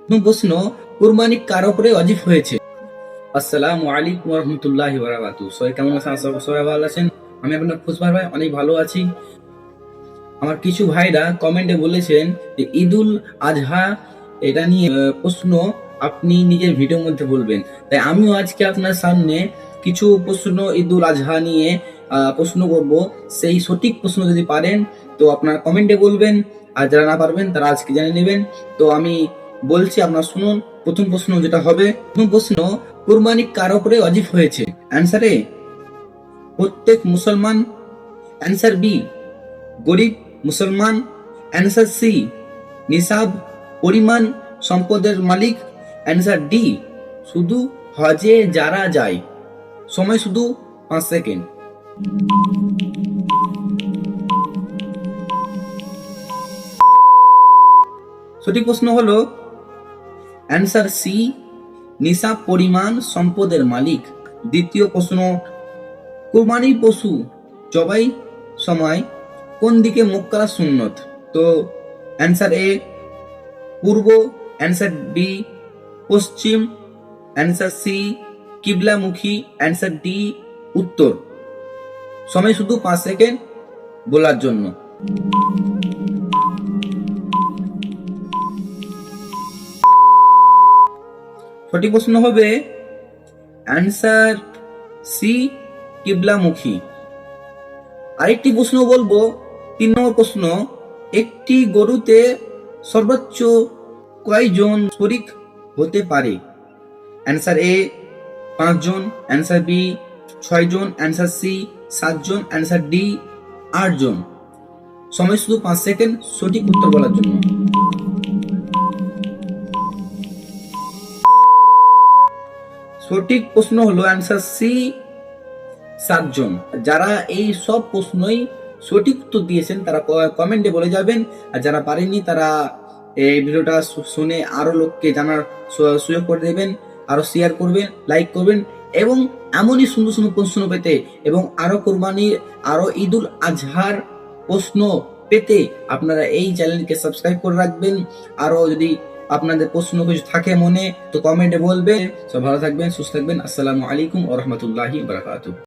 প্রশ্ন, কুরবানি কার উপরে ওয়াজিব হয়েছে? আসসালামু আলাইকুম ওয়া রাহমাতুল্লাহি ওয়া বারাকাতুহু। সবাই কেমন আছেন? আশা করি সবাই ভালো আছেন। আমি আপনার খুশবার ভাই অনেক ভালো আছি। আমার কিছু ভাইরা কমেন্টে বলেছেন যে ঈদুল আজহা এটা নিয়ে প্রশ্ন আপনি নিজের ভিডিওর মধ্যে বলবেন। তাই আমিও আজকে আপনার সামনে কিছু প্রশ্ন ঈদুল আজহা নিয়ে প্রশ্ন করব। সেই সঠিক প্রশ্ন যদি পারেন তো আপনার কমেন্টে বলবেন, আর যারা না পারবেন তারা আজকে জেনে নেবেন। তো আমি বলছি, আপনারা শুনুন। প্রথম প্রশ্ন যেটা হবে, প্রথম প্রশ্ন, কুরবানি কার উপরে ওয়াজিব হয়েছে? অ্যান্সার এ, প্রত্যেক মুসলমান। অ্যান্সার বি, গরিব মুসলমান। অ্যান্সার সি, নিসাব পরিমাণ সম্পদের মালিক। অ্যান্সার ডি, শুধু হজে যারা যায়। সময় শুধু 5 সেকেন্ড। সঠিক প্রশ্ন হলো অ্যান্সার সি, নিসাব পরিমাণ সম্পদের মালিক। দ্বিতীয় প্রশ্ন, কুরবানি পশু জবাই সময় কোন দিকে মুখ করা সুন্নত? তো অ্যান্সার এ, পূর্ব। অ্যান্সার বি, পশ্চিম। অ্যান্সার সি, কিবলামুখী। অ্যান্সার ডি, উত্তর। সময় শুধু 5 সেকেন্ড বলার জন্য। সঠিক প্রশ্ন হবে অ্যান্সার সি, কিবলামুখী। আরেকটি প্রশ্ন বলবো, 3 নম্বর প্রশ্ন, একটি গরুতে সর্বোচ্চ কয়জন শরীক হতে পারে? অ্যান্সার এ, 5 জন। অ্যান্সার বি, 6 জন। অ্যান্সার সি, 7 জন। অ্যান্সার ডি, 8 জন। সময় শুধু 5 সেকেন্ড সঠিক উত্তর বলার জন্য। সঠিক প্রশ্ন হলো অ্যান্সার সি, 7 জন। যারা এই সব প্রশ্নই সঠিক উত্তর দিয়েছেন তারা কমেন্টে বলে যাবেন, আর যারা পারেননি তারা এই ভিডিওটা শুনে আরো লোককে জানার সুযোগ করে দেবেন, আরো শেয়ার করবেন, লাইক করবেন, এবং এমনই সুন্দর সুন্দর প্রশ্ন পেতে এবং আরো কোরবানির, আরো ঈদুল আজহার প্রশ্ন পেতে আপনারা এই চ্যানেলকে সাবস্ক্রাইব করে রাখবেন। আরো যদি আপনাদের প্রশ্ন কিছু থাকে মনে, তো কমেন্টে বলবেন। সব ভালো থাকবেন, সুস্থ থাকবেন। আসসালামু আলাইকুম ওয়া রাহমাতুল্লাহি ওয়া বারাকাতুহু।